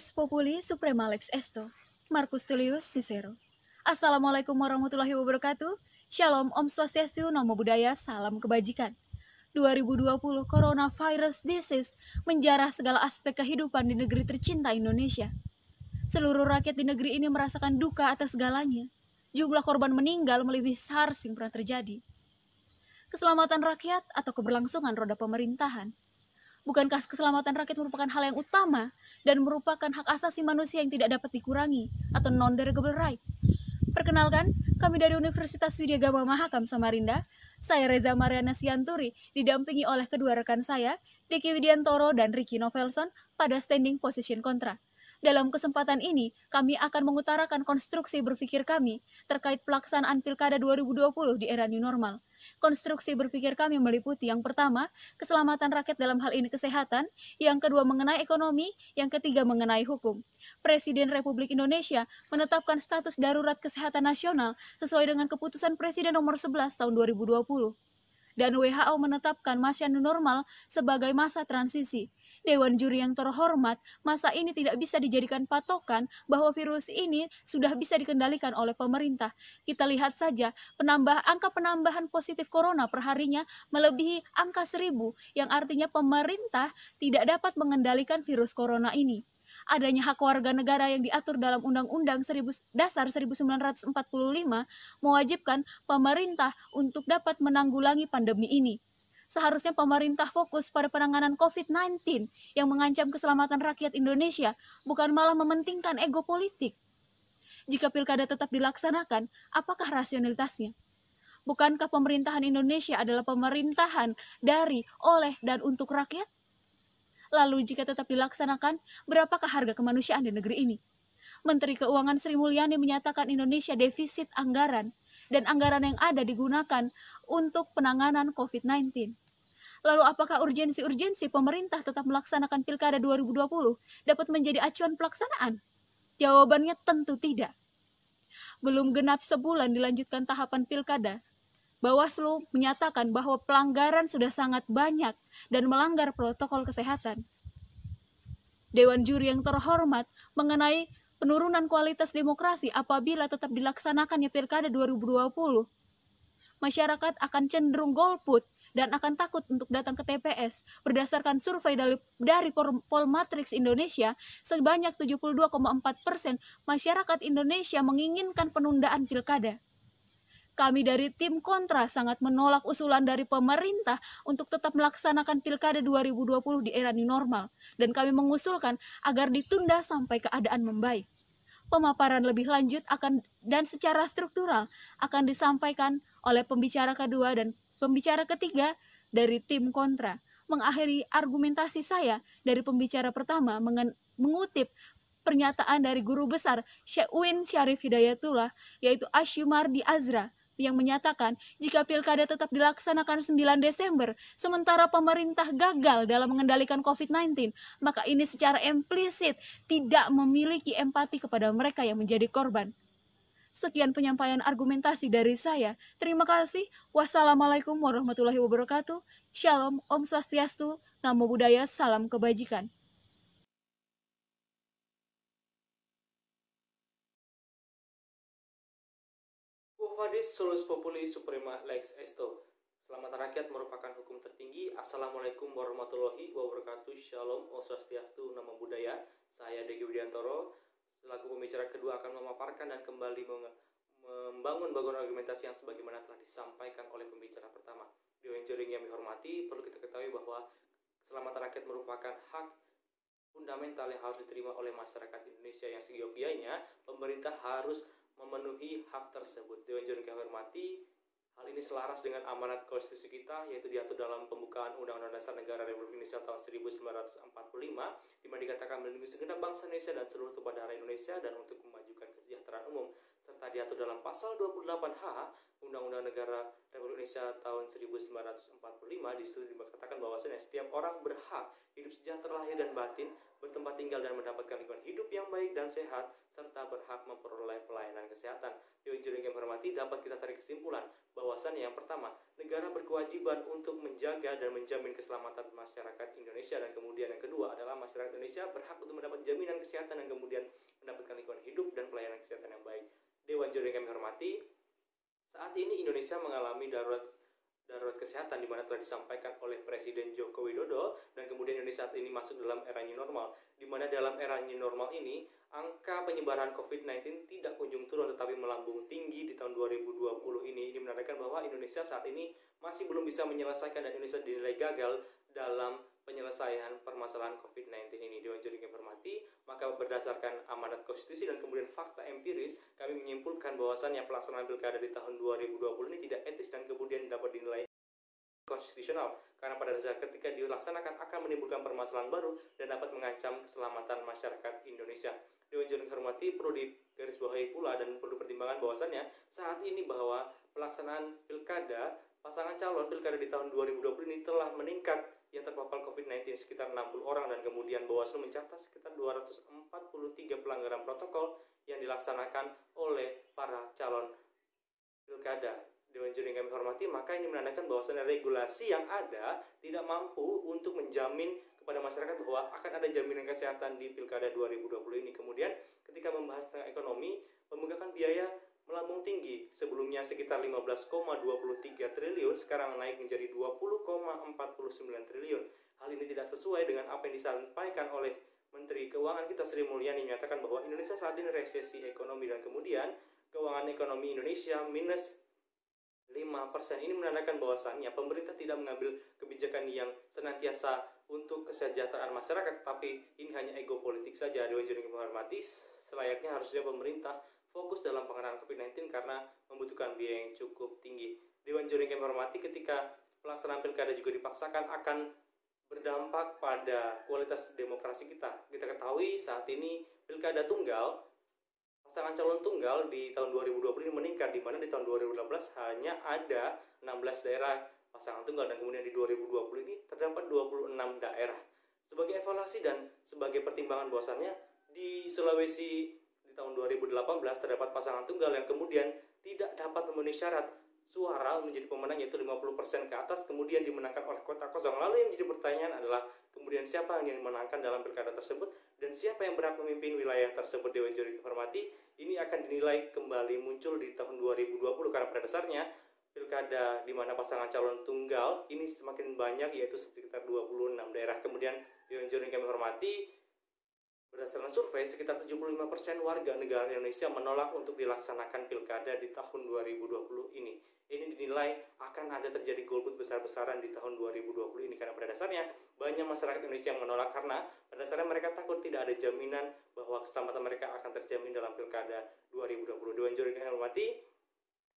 Solus Populi Suprema Lex Esto, Marcus Tullius Cicero. Assalamualaikum warahmatullahi wabarakatuh. Shalom, Om Swastiastu, Namo Buddhaya, salam kebajikan. 2020 Coronavirus Disease menjarah segala aspek kehidupan di negeri tercinta Indonesia. Seluruh rakyat di negeri ini merasakan duka atas segalanya. Jumlah korban meninggal melebihi SARS yang pernah terjadi. Keselamatan rakyat atau keberlangsungan roda pemerintahan. Bukankah keselamatan rakyat merupakan hal yang utama dan merupakan hak asasi manusia yang tidak dapat dikurangi atau non-derogable right? Perkenalkan, kami dari Universitas Widya Gama Mahakam Samarinda. Saya Reza Mariana Sianturi, didampingi oleh kedua rekan saya, Diki Widiantoro dan Ricky Novelson, pada standing position kontra. Dalam kesempatan ini, kami akan mengutarakan konstruksi berpikir kami terkait pelaksanaan Pilkada 2020 di era new normal. Konstruksi berpikir kami meliputi yang pertama, keselamatan rakyat dalam hal ini kesehatan, yang kedua mengenai ekonomi, yang ketiga mengenai hukum. Presiden Republik Indonesia menetapkan status darurat kesehatan nasional sesuai dengan keputusan Presiden nomor 11 tahun 2020. Dan WHO menetapkan masa new normal sebagai masa transisi. Dewan Juri yang terhormat, masa ini tidak bisa dijadikan patokan bahwa virus ini sudah bisa dikendalikan oleh pemerintah. Kita lihat saja, angka penambahan positif corona perharinya melebihi angka 1000, yang artinya pemerintah tidak dapat mengendalikan virus corona ini. Adanya hak warga negara yang diatur dalam Undang-Undang Dasar 1945 mewajibkan pemerintah untuk dapat menanggulangi pandemi ini. Seharusnya pemerintah fokus pada penanganan COVID-19 yang mengancam keselamatan rakyat Indonesia, bukan malah mementingkan ego politik. Jika pilkada tetap dilaksanakan, apakah rasionalitasnya? Bukankah pemerintahan Indonesia adalah pemerintahan dari, oleh, dan untuk rakyat? Lalu jika tetap dilaksanakan, berapakah harga kemanusiaan di negeri ini? Menteri Keuangan Sri Mulyani menyatakan Indonesia defisit anggaran, dan anggaran yang ada digunakan untuk penanganan COVID-19. Lalu apakah urgensi-urgensi pemerintah tetap melaksanakan Pilkada 2020 dapat menjadi acuan pelaksanaan? Jawabannya tentu tidak. Belum genap sebulan dilanjutkan tahapan Pilkada, Bawaslu menyatakan bahwa pelanggaran sudah sangat banyak dan melanggar protokol kesehatan. Dewan Juri yang terhormat mengenai penurunan kualitas demokrasi apabila tetap dilaksanakannya Pilkada 2020. Masyarakat akan cenderung golput dan akan takut untuk datang ke TPS. Berdasarkan survei dari Polmatrix Indonesia, sebanyak 72,4% masyarakat Indonesia menginginkan penundaan Pilkada. Kami dari tim kontra sangat menolak usulan dari pemerintah untuk tetap melaksanakan Pilkada 2020 di era new normal, dan kami mengusulkan agar ditunda sampai keadaan membaik. Pemaparan lebih lanjut dan secara struktural akan disampaikan oleh pembicara kedua dan pembicara ketiga dari tim kontra. Mengakhiri argumentasi saya dari pembicara pertama mengutip pernyataan dari guru besar UIN Syarif Hidayatullah, yaitu Asyumardi Azra, yang menyatakan jika pilkada tetap dilaksanakan 9 Desember, sementara pemerintah gagal dalam mengendalikan COVID-19, maka ini secara implisit tidak memiliki empati kepada mereka yang menjadi korban. Sekian penyampaian argumentasi dari saya. Terima kasih. Wassalamualaikum warahmatullahi wabarakatuh. Shalom, Om Swastiastu, Namo Buddhaya, salam kebajikan. Vadis Solus Populi Suprema Lex Esto. Selamat rakyat merupakan hukum tertinggi. Assalamualaikum warahmatullahi wabarakatuh. Shalom, Om Swastiastu, Namo Buddhaya. Saya Diki Widiantoro, selaku pembicara kedua akan memaparkan dan kembali membangun argumentasi yang sebagaimana telah disampaikan oleh pembicara pertama. Dewan Juri yang dihormati, perlu kita ketahui bahwa keselamatan rakyat merupakan hak fundamental yang harus diterima oleh masyarakat Indonesia, yang seyogianya pemerintah harus memenuhi hak tersebut. Dewan Juri yang dihormati, hal ini selaras dengan amanat konstitusi kita, yaitu diatur dalam pembukaan Undang-Undang Dasar Negara Republik Indonesia tahun 1945, di mana dikatakan melindungi segenap bangsa Indonesia dan seluruh tumpah darah Indonesia dan untuk memajukan kesejahteraan umum, serta diatur dalam pasal 28H Undang-Undang Negara Republik Indonesia tahun 1945. Di situ dikatakan bahwasanya setiap orang berhak hidup sejahtera lahir dan batin, bertempat tinggal dan mendapatkan lingkungan hidup yang baik dan sehat, serta berhak memperoleh pelayanan kesehatan. Dewan Juri yang hormati, dapat kita tarik kesimpulan bahwasannya yang pertama, negara berkewajiban berkewajiban untuk menjaga dan menjamin keselamatan masyarakat Indonesia, dan kemudian yang kedua adalah masyarakat Indonesia berhak untuk mendapat jaminan kesehatan dan kemudian mendapatkan lingkungan hidup dan pelayanan kesehatan yang baik. Dewan Juri yang kami hormati, saat ini Indonesia mengalami darurat kesehatan di mana telah disampaikan oleh Presiden Joko Widodo, dan kemudian Indonesia saat ini masuk dalam era new normal, di mana dalam era new normal ini angka penyebaran COVID-19 tidak kunjung turun tetapi melambung tinggi di tahun 2020 ini. Ini menandakan bahwa Indonesia saat ini masih belum bisa menyelesaikan dan Indonesia dinilai gagal dalam penyelesaian permasalahan COVID-19 ini. Dewan Juri yang hormati, maka berdasarkan amanat konstitusi dan kemudian fakta empiris, kami menyimpulkan bahwasannya pelaksanaan pilkada di tahun 2020 ini tidak etis dan kemudian dapat dinilai konstitusional, karena pada dasar ketika dilaksanakan akan menimbulkan permasalahan baru dan dapat mengancam keselamatan masyarakat Indonesia. Dewan Juri yang hormati, perlu digarisbawahi pula dan perlu pertimbangan bahwasannya saat ini bahwa pelaksanaan pilkada, pasangan calon pilkada di tahun 2020 ini telah meningkat yang terpapar COVID-19 sekitar 60 orang, dan kemudian Bawaslu mencatat sekitar 243 pelanggaran protokol yang dilaksanakan oleh para calon pilkada. Dewan Juri yang kami hormati, maka ini menandakan bahwasannya regulasi yang ada tidak mampu untuk menjamin kepada masyarakat bahwa akan ada jaminan kesehatan di pilkada 2020 ini. Kemudian ketika membahas tentang ekonomi, pembengkakan biaya melambung tinggi, sebelumnya sekitar 15,23 triliun, sekarang naik menjadi 20,49 triliun. Hal ini tidak sesuai dengan apa yang disampaikan oleh Menteri Keuangan kita Sri Mulyani, menyatakan bahwa Indonesia saat ini resesi ekonomi, dan kemudian keuangan ekonomi Indonesia minus 5%. Ini menandakan bahwasannya pemerintah tidak mengambil kebijakan yang senantiasa untuk kesejahteraan masyarakat, tapi ini hanya ego politik saja. Dewan Juri yang menghormati, selayaknya harusnya pemerintah fokus dalam penanganan COVID-19 karena membutuhkan biaya yang cukup tinggi. Dewan Juri yang menghormati, ketika pelaksanaan pilkada juga dipaksakan akan berdampak pada kualitas demokrasi kita. Kita ketahui saat ini pilkada tunggal, pasangan calon tunggal di tahun 2020 ini meningkat, di mana di tahun 2018 hanya ada 16 daerah pasangan tunggal, dan kemudian di 2020 ini terdapat 26 daerah. Sebagai evaluasi dan sebagai pertimbangan bahwasannya di Sulawesi di tahun 2018 terdapat pasangan tunggal yang kemudian tidak dapat memenuhi syarat suara menjadi pemenang, yaitu 50% ke atas, kemudian dimenangkan oleh kota kosong. Lalu yang menjadi pertanyaan adalah kemudian siapa yang dimenangkan dalam pilkada tersebut dan siapa yang berhak memimpin wilayah tersebut. Dewan Juri hormati, ini akan dinilai kembali muncul di tahun 2020 karena pada dasarnya pilkada di mana pasangan calon tunggal ini semakin banyak, yaitu sekitar 26 daerah. Kemudian Dewan Juri yang kami hormati, berdasarkan survei sekitar 75% warga negara Indonesia menolak untuk dilaksanakan pilkada di tahun 2020 ini. Ini dinilai akan ada terjadi golput besar-besaran di tahun 2020 ini, karena pada dasarnya banyak masyarakat Indonesia yang menolak karena pada dasarnya mereka takut tidak ada jaminan bahwa keselamatan mereka akan terjamin dalam pilkada 2020. Dewan Juri yang hormati,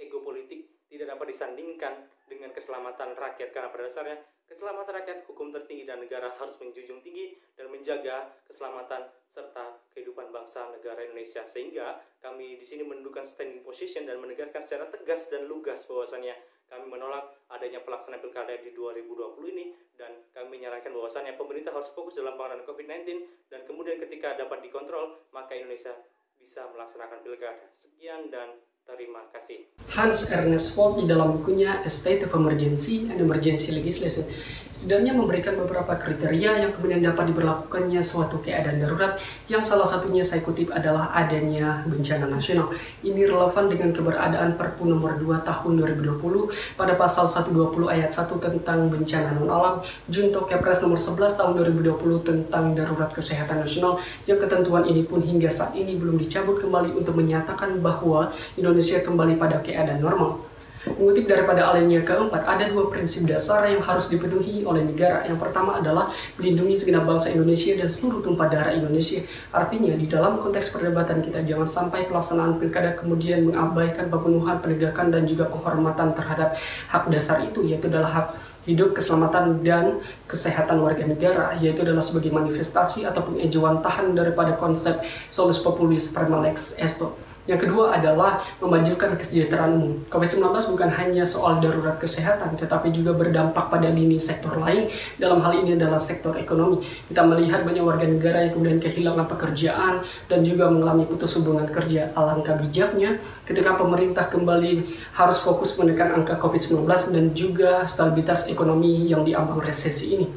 ego politik tidak dapat disandingkan dengan keselamatan rakyat, karena pada dasarnya keselamatan rakyat hukum tertinggi dan negara harus menjunjung tinggi dan menjaga keselamatan serta kehidupan bangsa negara Indonesia. Sehingga kami di sini mendudukan standing position dan menegaskan secara tegas dan lugas bahwasannya kami menolak adanya pelaksanaan pilkada di 2020 ini, dan kami menyarankan bahwasannya pemerintah harus fokus dalam penanganan COVID-19 dan kemudian ketika dapat dikontrol maka Indonesia bisa melaksanakan pilkada. Sekian dan terima kasih. Hans Ernest Vogt di dalam bukunya A State of Emergency and Emergency Legislation setidaknya memberikan beberapa kriteria yang kemudian dapat diberlakukannya suatu keadaan darurat, yang salah satunya saya kutip adalah adanya bencana nasional. Ini relevan dengan keberadaan Perpu nomor 2 tahun 2020 pada pasal 120 ayat 1 tentang bencana non-alam, Junto Kepres nomor 11 tahun 2020 tentang darurat kesehatan nasional, yang ketentuan ini pun hingga saat ini belum dicabut kembali untuk menyatakan bahwa Indonesia kembali pada keadaan normal. Mengutip daripada alinea keempat, ada dua prinsip dasar yang harus dipenuhi oleh negara. Yang pertama adalah melindungi segenap bangsa Indonesia dan seluruh tumpah darah Indonesia. Artinya, di dalam konteks perdebatan kita, jangan sampai pelaksanaan pilkada kemudian mengabaikan pemenuhan, penegakan, dan juga penghormatan terhadap hak dasar itu, yaitu adalah hak hidup, keselamatan, dan kesehatan warga negara, yaitu adalah sebagai manifestasi ataupun ejauhan tahan daripada konsep solus populi suprema lex esto. Yang kedua adalah memajukan kesejahteraan umum. COVID-19 bukan hanya soal darurat kesehatan, tetapi juga berdampak pada lini sektor lain. Dalam hal ini adalah sektor ekonomi. Kita melihat banyak warga negara yang kemudian kehilangan pekerjaan dan juga mengalami putus hubungan kerja. Alangkah bijaknya ketika pemerintah kembali harus fokus menekan angka COVID-19 dan juga stabilitas ekonomi yang diambang resesi ini.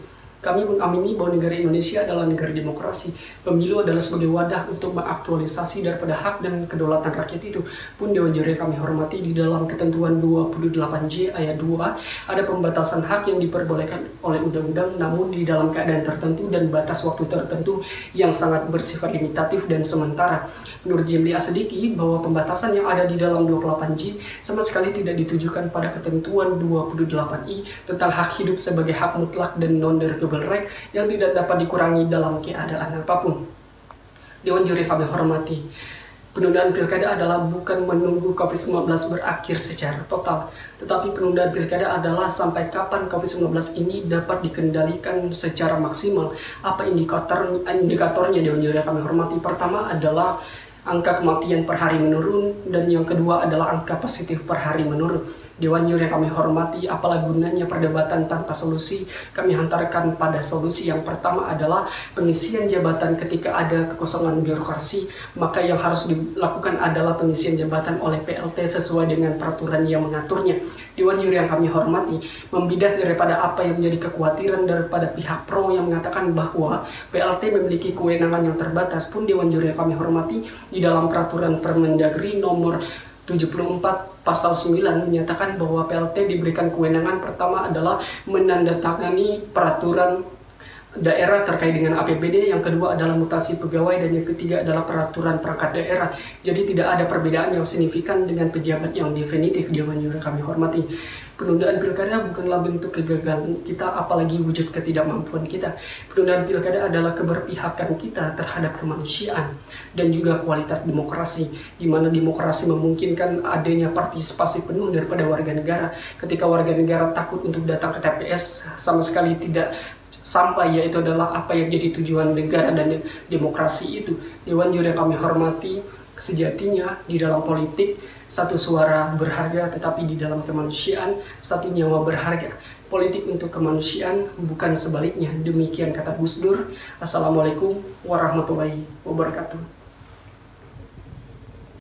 Kami mengamini bahwa negara Indonesia adalah negara demokrasi. Pemilu adalah sebagai wadah untuk mengaktualisasi daripada hak dan kedaulatan rakyat itu. Pun Dewan Juri kami hormati, di dalam ketentuan 28J ayat 2 ada pembatasan hak yang diperbolehkan oleh undang-undang, namun di dalam keadaan tertentu dan batas waktu tertentu yang sangat bersifat limitatif dan sementara. Menurut Jimli Asediki, bahwa pembatasan yang ada di dalam 28J sama sekali tidak ditujukan pada ketentuan 28I tentang hak hidup sebagai hak mutlak dan non-derogable right yang tidak dapat dikurangi dalam keadaan apapun. Dewan Juri kami hormati, penundaan pilkada adalah bukan menunggu COVID-19 berakhir secara total, tetapi penundaan pilkada adalah sampai kapan COVID-19 ini dapat dikendalikan secara maksimal. Apa indikatornya Dewan Juri kami hormati? Pertama adalah angka kematian per hari menurun, dan yang kedua adalah angka positif per hari menurun. Dewan Juri yang kami hormati, apalah gunanya perdebatan tanpa solusi? Kami hantarkan pada solusi. Yang pertama adalah pengisian jabatan. Ketika ada kekosongan birokrasi, maka yang harus dilakukan adalah pengisian jabatan oleh PLT sesuai dengan peraturan yang mengaturnya. Dewan Juri yang kami hormati, membidas daripada apa yang menjadi kekhawatiran daripada pihak pro yang mengatakan bahwa PLT memiliki kewenangan yang terbatas, pun Dewan Juri yang kami hormati, di dalam peraturan Permendagri nomor 74 pasal 9 menyatakan bahwa PLT diberikan kewenangan pertama adalah menandatangani peraturan daerah terkait dengan APBD, yang kedua adalah mutasi pegawai, dan yang ketiga adalah peraturan perangkat daerah. Jadi tidak ada perbedaan yang signifikan dengan pejabat yang definitif. Dewan Juri kami hormati, penundaan pilkada bukanlah bentuk kegagalan kita, apalagi wujud ketidakmampuan kita. Penundaan pilkada adalah keberpihakan kita terhadap kemanusiaan dan juga kualitas demokrasi, di mana demokrasi memungkinkan adanya partisipasi penuh daripada warga negara. Ketika warga negara takut untuk datang ke TPS, sama sekali tidak sampai, yaitu adalah apa yang jadi tujuan negara dan demokrasi itu. Dewan Juri yang kami hormati, sejatinya di dalam politik satu suara berharga, tetapi di dalam kemanusiaan satu nyawa berharga. Politik untuk kemanusiaan, bukan sebaliknya. Demikian kata Gus Dur. Assalamualaikum warahmatullahi wabarakatuh.